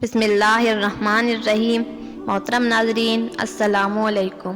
بسم اللہ الرحمن الرحیم۔ محترم ناظرین، السلام علیکم۔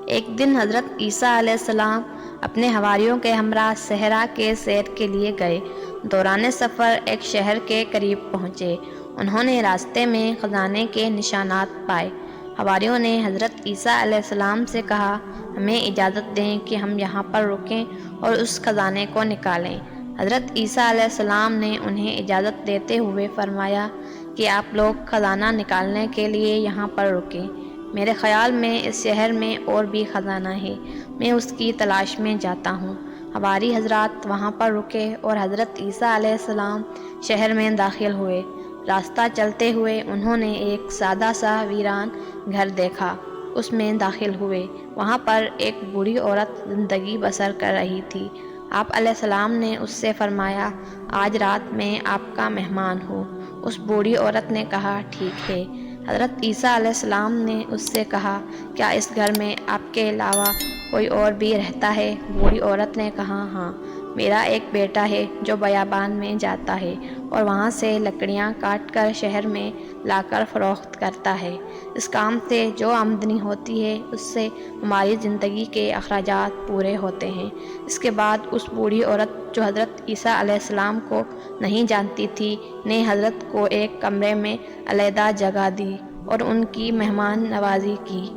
ایک دن حضرت عیسیٰ علیہ السلام اپنے حواریوں کے ہمراہ صحرا کے سیر کے لیے گئے۔ دوران سفر ایک شہر کے قریب پہنچے۔ انہوں نے راستے میں خزانے کے نشانات پائے۔ حواریوں نے حضرت عیسیٰ علیہ السلام سے کہا، ہمیں اجازت دیں کہ ہم یہاں پر رکیں اور اس خزانے کو نکالیں۔ حضرت عیسیٰ علیہ السلام نے انہیں اجازت دیتے ہوئے فرمایا کہ آپ لوگ خزانہ نکالنے کے لیے یہاں پر رکیں۔ میرے خیال میں اس شہر میں اور بھی خزانہ ہے، میں اس کی تلاش میں جاتا ہوں۔ حواری حضرات وہاں پر رکے اور حضرت عیسیٰ علیہ السلام شہر میں داخل ہوئے۔ راستہ چلتے ہوئے انہوں نے ایک سادہ سا ویران گھر دیکھا، اس میں داخل ہوئے۔ وہاں پر ایک بوڑھی عورت زندگی بسر کر رہی تھی۔ آپ علیہ السلام نے اس سے فرمایا، آج رات میں آپ کا مہمان ہوں۔ اس بوڑھی عورت نے کہا، ٹھیک ہے۔ حضرت عیسیٰ علیہ السلام نے اس سے کہا، کیا اس گھر میں آپ کے علاوہ کوئی اور بھی رہتا ہے؟ بوڑھی عورت نے کہا، ہاں، میرا ایک بیٹا ہے جو بیابان میں جاتا ہے اور وہاں سے لکڑیاں کاٹ کر شہر میں لا کر فروخت کرتا ہے۔ اس کام سے جو آمدنی ہوتی ہے اس سے ہماری زندگی کے اخراجات پورے ہوتے ہیں۔ اس کے بعد اس بوڑھی عورت جو حضرت عیسیٰ علیہ السلام کو نہیں جانتی تھی نے حضرت کو ایک کمرے میں علیحدہ جگہ دی اور ان کی مہمان نوازی کی۔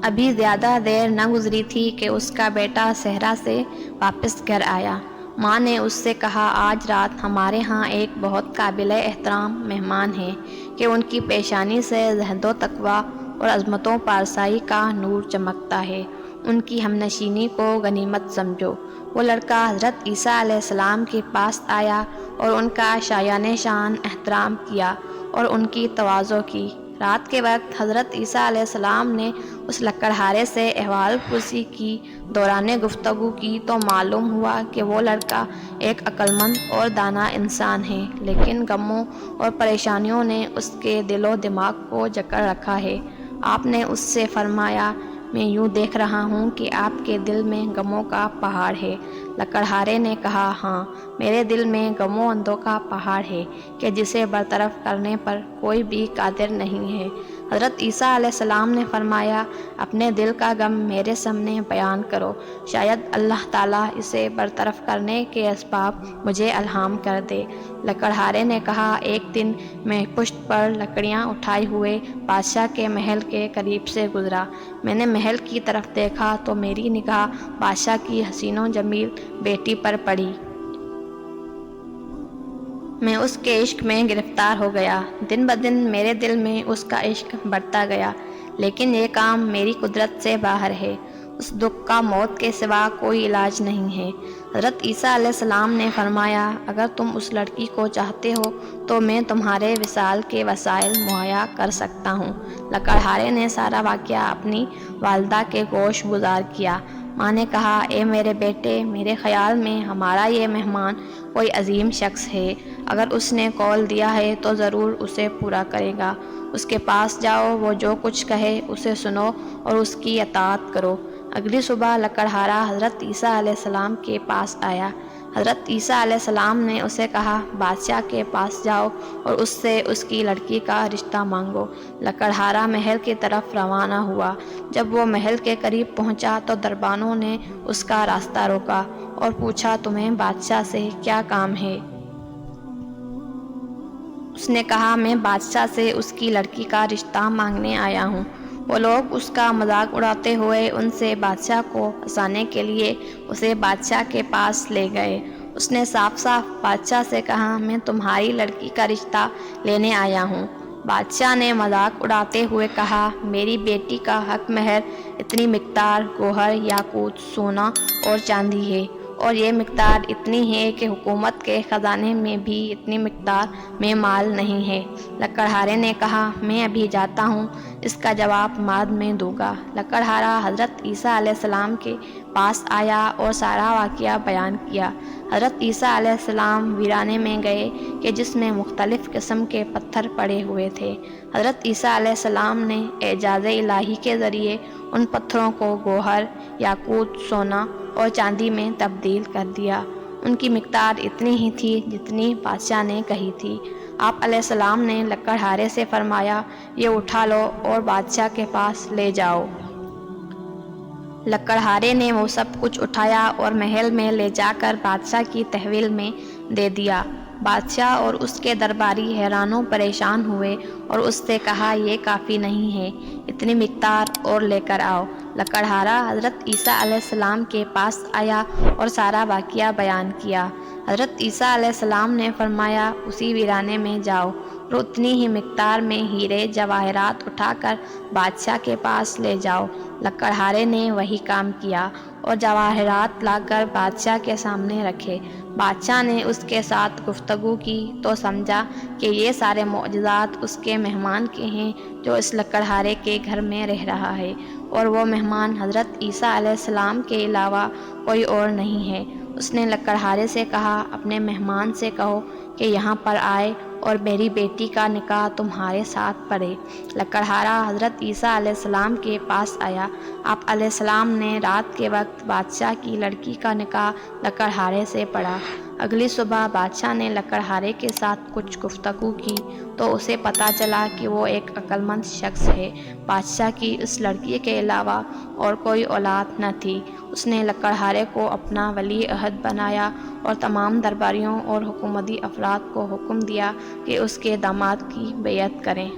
ابھی زیادہ دیر نہ گزری تھی کہ اس کا بیٹا صحرا سے واپس گھر آیا۔ ماں نے اس سے کہا، آج رات ہمارے ہاں ایک بہت قابل احترام مہمان ہے کہ ان کی پیشانی سے زہد و تقویٰ اور عظمت و پارسائی کا نور چمکتا ہے۔ ان کی ہمنشینی کو غنیمت سمجھو۔ وہ لڑکا حضرت عیسیٰ علیہ السلام کے پاس آیا اور ان کا شایان شان احترام کیا اور ان کی تواضع کی۔ رات کے وقت حضرت عیسیٰ علیہ السلام نے اس لکڑہارے سے احوال پرسی کی۔ دوران گفتگو کی تو معلوم ہوا کہ وہ لڑکا ایک عقلمند اور دانا انسان ہے، لیکن غموں اور پریشانیوں نے اس کے دل و دماغ کو جکڑ رکھا ہے۔ آپ نے اس سے فرمایا، میں یوں دیکھ رہا ہوں کہ آپ کے دل میں غموں کا پہاڑ ہے۔ لکڑہارے نے کہا، ہاں، میرے دل میں غم و اندوں کا پہاڑ ہے کہ جسے برطرف کرنے پر کوئی بھی قادر نہیں ہے۔ حضرت عیسیٰ علیہ السلام نے فرمایا، اپنے دل کا غم میرے سامنے بیان کرو، شاید اللہ تعالیٰ اسے برطرف کرنے کے اسباب مجھے الہام کر دے۔ لکڑہارے نے کہا، ایک دن میں پشت پر لکڑیاں اٹھائے ہوئے بادشاہ کے محل کے قریب سے گزرا۔ میں نے محل کی طرف دیکھا تو میری نگاہ بادشاہ کی حسین و جمیل بیٹی پر پڑی۔ میں اس کے عشق میں گرفتار ہو گیا۔ دن بدن میرے دل میں اس کا عشق بڑھتا گیا، لیکن یہ کام میری قدرت سے باہر ہے۔ اس دکھ کا موت کے سوا کوئی علاج نہیں ہے۔ حضرت عیسیٰ علیہ السلام نے فرمایا، اگر تم اس لڑکی کو چاہتے ہو تو میں تمہارے وصال کے وسائل مہیا کر سکتا ہوں۔ لکڑہارے نے سارا واقعہ اپنی والدہ کے گوش گزار کیا۔ ماں نے کہا، اے میرے بیٹے، میرے خیال میں ہمارا یہ مہمان کوئی عظیم شخص ہے۔ اگر اس نے قول دیا ہے تو ضرور اسے پورا کرے گا۔ اس کے پاس جاؤ، وہ جو کچھ کہے اسے سنو اور اس کی اطاعت کرو۔ اگلی صبح لکڑہارا حضرت عیسیٰ علیہ السلام کے پاس آیا۔ حضرت عیسیٰ علیہ السلام نے اسے کہا، بادشاہ کے پاس جاؤ اور اس سے اس کی لڑکی کا رشتہ مانگو۔ لکڑہارا محل کی طرف روانہ ہوا۔ جب وہ محل کے قریب پہنچا تو دربانوں نے اس کا راستہ روکا اور پوچھا، تمہیں بادشاہ سے کیا کام ہے؟ اس نے کہا، میں بادشاہ سے اس کی لڑکی کا رشتہ مانگنے آیا ہوں۔ وہ لوگ اس کا مذاق اڑاتے ہوئے ان سے بادشاہ کو ہنسانے کے لیے اسے بادشاہ کے پاس لے گئے۔ اس نے صاف صاف بادشاہ سے کہا، میں تمہاری لڑکی کا رشتہ لینے آیا ہوں۔ بادشاہ نے مذاق اڑاتے ہوئے کہا، میری بیٹی کا حق مہر اتنی مقدار گوہر، یاقوت، سونا اور چاندی ہے، اور یہ مقدار اتنی ہے کہ حکومت کے خزانے میں بھی اتنی مقدار میں مال نہیں ہے۔ لکڑہارے نے کہا، میں ابھی جاتا ہوں، اس کا جواب بعد میں دوں گا۔ لکڑہارا حضرت عیسیٰ علیہ السلام کے پاس آیا اور سارا واقعہ بیان کیا۔ حضرت عیسیٰ علیہ السلام ویرانے میں گئے کہ جس میں مختلف قسم کے پتھر پڑے ہوئے تھے۔ حضرت عیسیٰ علیہ السلام نے اعجاز الہی کے ذریعے ان پتھروں کو گوہر، یاقوت، سونا اور چاندی میں تبدیل کر دیا۔ ان کی مقدار اتنی ہی تھی جتنی بادشاہ نے کہی تھی۔ آپ علیہ السلام نے لکڑہارے سے فرمایا، یہ اٹھا لو اور بادشاہ کے پاس لے جاؤ۔ لکڑہارے نے وہ سب کچھ اٹھایا اور محل میں لے جا کر بادشاہ کی تحویل میں دے دیا۔ بادشاہ اور اس کے درباری حیران و پریشان ہوئے اور اس سے کہا، یہ کافی نہیں ہے، اتنی مقدار اور لے کر آؤ۔ لکڑہارا حضرت عیسیٰ علیہ السلام کے پاس آیا اور سارا واقعہ بیان کیا۔ حضرت عیسیٰ علیہ السلام نے فرمایا، اسی ویرانے میں جاؤ اور اتنی ہی مقدار میں ہیرے جواہرات اٹھا کر بادشاہ کے پاس لے جاؤ۔ لکڑہارے نے وہی کام کیا اور جواہرات لا کر بادشاہ کے سامنے رکھے۔ بادشاہ نے اس کے ساتھ گفتگو کی تو سمجھا کہ یہ سارے معجزات اس کے مہمان کے ہیں جو اس لکڑہارے کے گھر میں رہ رہا ہے، اور وہ مہمان حضرت عیسیٰ علیہ السلام کے علاوہ کوئی اور نہیں ہے۔ اس نے لکڑہارے سے کہا، اپنے مہمان سے کہو کہ یہاں پر آئے اور میری بیٹی کا نکاح تمہارے ساتھ پڑھے۔ لکڑہارا حضرت عیسیٰ علیہ السلام کے پاس آیا۔ آپ علیہ السلام نے رات کے وقت بادشاہ کی لڑکی کا نکاح لکڑہارے سے پڑھا۔ اگلی صبح بادشاہ نے لکڑہارے کے ساتھ کچھ گفتگو کی تو اسے پتہ چلا کہ وہ ایک عقل مند شخص ہے۔ بادشاہ کی اس لڑکی کے علاوہ اور کوئی اولاد نہ تھی۔ اس نے لکڑہارے کو اپنا ولی عہد بنایا اور تمام درباریوں اور حکومتی افراد کو حکم دیا کہ اس کے داماد کی بیعت کریں۔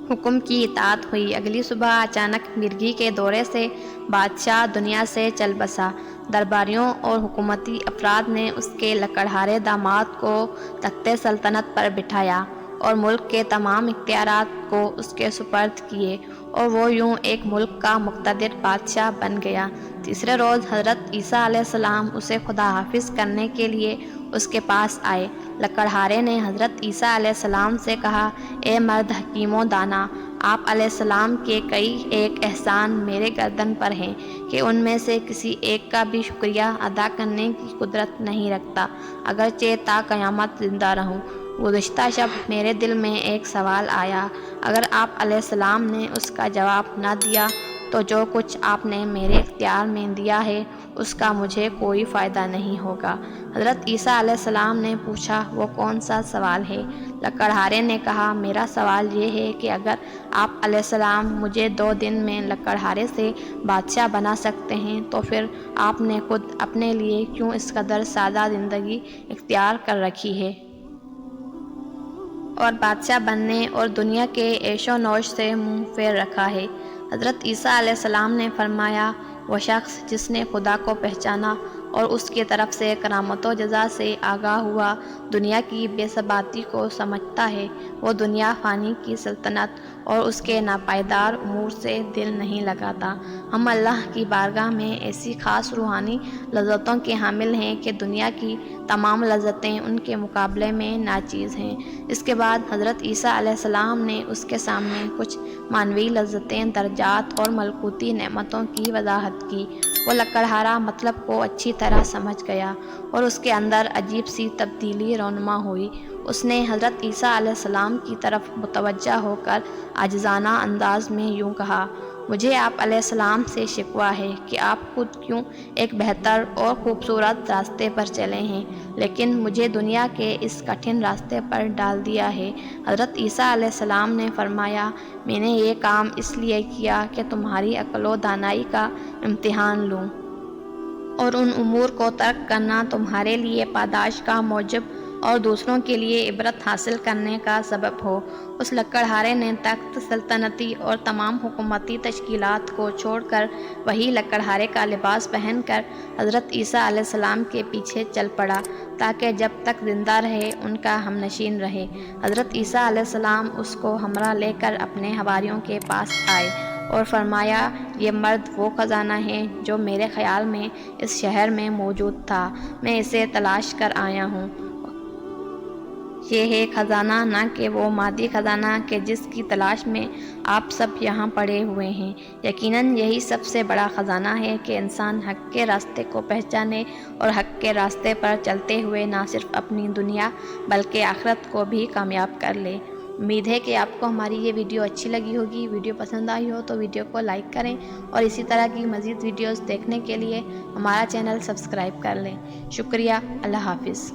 حکم کی اطاعت ہوئی۔ اگلی صبح اچانک مرگی کے دورے سے بادشاہ دنیا سے چل بسا۔ درباریوں اور حکومتی افراد نے اس کے لکڑہارے داماد کو تخت سلطنت پر بٹھایا اور ملک کے تمام اختیارات کو اس کے سپرد کیے، اور وہ یوں ایک ملک کا مقتدر بادشاہ بن گیا۔ تیسرے روز حضرت عیسیٰ علیہ السلام اسے خدا حافظ کرنے کے لیے اس کے پاس آئے۔ لکڑہارے نے حضرت عیسیٰ علیہ السلام سے کہا، اے مرد حکیم و دانا، آپ علیہ السلام کے کئی ایک احسان میرے گردن پر ہیں کہ ان میں سے کسی ایک کا بھی شکریہ ادا کرنے کی قدرت نہیں رکھتا، اگرچہ تا قیامت زندہ رہوں۔ گزشتہ شب میرے دل میں ایک سوال آیا، اگر آپ علیہ السلام نے اس کا جواب نہ دیا تو جو کچھ آپ نے میرے اختیار میں دیا ہے اس کا مجھے کوئی فائدہ نہیں ہوگا۔ حضرت عیسیٰ علیہ السلام نے پوچھا، وہ کون سا سوال ہے؟ لکڑہارے نے کہا، میرا سوال یہ ہے کہ اگر آپ علیہ السلام مجھے 2 دن میں لکڑہارے سے بادشاہ بنا سکتے ہیں تو پھر آپ نے خود اپنے لیے کیوں اس قدر سادہ زندگی اختیار کر رکھی ہے اور بادشاہ بننے اور دنیا کے عیش و نوش سے منہ پھیر رکھا ہے؟ حضرت عیسیٰ علیہ السلام نے فرمایا، وہ شخص جس نے خدا کو پہچانا اور اس کی طرف سے کرامت و جزا سے آگاہ ہوا، دنیا کی بے ثباتی کو سمجھتا ہے، وہ دنیا فانی کی سلطنت اور اس کے ناپائیدار امور سے دل نہیں لگاتا۔ ہم اللہ کی بارگاہ میں ایسی خاص روحانی لذتوں کے حامل ہیں کہ دنیا کی تمام لذتیں ان کے مقابلے میں ناچیز ہیں۔ اس کے بعد حضرت عیسیٰ علیہ السلام نے اس کے سامنے کچھ معنوی لذتیں، درجات اور ملکوتی نعمتوں کی وضاحت کی۔ وہ لکڑہارا مطلب کو اچھی طرح سمجھ گیا اور اس کے اندر عجیب سی تبدیلی رونما ہوئی۔ اس نے حضرت عیسیٰ علیہ السلام کی طرف متوجہ ہو کر عاجزانہ انداز میں یوں کہا، مجھے آپ علیہ السلام سے شکوہ ہے کہ آپ خود کیوں ایک بہتر اور خوبصورت راستے پر چلے ہیں، لیکن مجھے دنیا کے اس کٹھن راستے پر ڈال دیا ہے۔ حضرت عیسیٰ علیہ السلام نے فرمایا، میں نے یہ کام اس لیے کیا کہ تمہاری عقل و دانائی کا امتحان لوں اور ان امور کو ترک کرنا تمہارے لیے پاداش کا موجب اور دوسروں کے لیے عبرت حاصل کرنے کا سبب ہو۔ اس لکڑہارے نے تخت سلطنتی اور تمام حکومتی تشکیلات کو چھوڑ کر وہی لکڑہارے کا لباس پہن کر حضرت عیسیٰ علیہ السلام کے پیچھے چل پڑا تاکہ جب تک زندہ رہے ان کا ہم نشین رہے۔ حضرت عیسیٰ علیہ السلام اس کو ہمراہ لے کر اپنے حواریوں کے پاس آئے اور فرمایا، یہ مرد وہ خزانہ ہے جو میرے خیال میں اس شہر میں موجود تھا، میں اسے تلاش کر آیا ہوں۔ یہ ہے خزانہ، نہ کہ وہ مادی خزانہ کہ جس کی تلاش میں آپ سب یہاں پڑے ہوئے ہیں۔ یقیناً یہی سب سے بڑا خزانہ ہے کہ انسان حق کے راستے کو پہچانے اور حق کے راستے پر چلتے ہوئے نہ صرف اپنی دنیا بلکہ آخرت کو بھی کامیاب کر لے۔ امید ہے کہ آپ کو ہماری یہ ویڈیو اچھی لگی ہوگی۔ ویڈیو پسند آئی ہو تو ویڈیو کو لائک کریں اور اسی طرح کی مزید ویڈیوز دیکھنے کے لیے ہمارا چینل سبسکرائب کر لیں۔ شکریہ۔ اللہ حافظ۔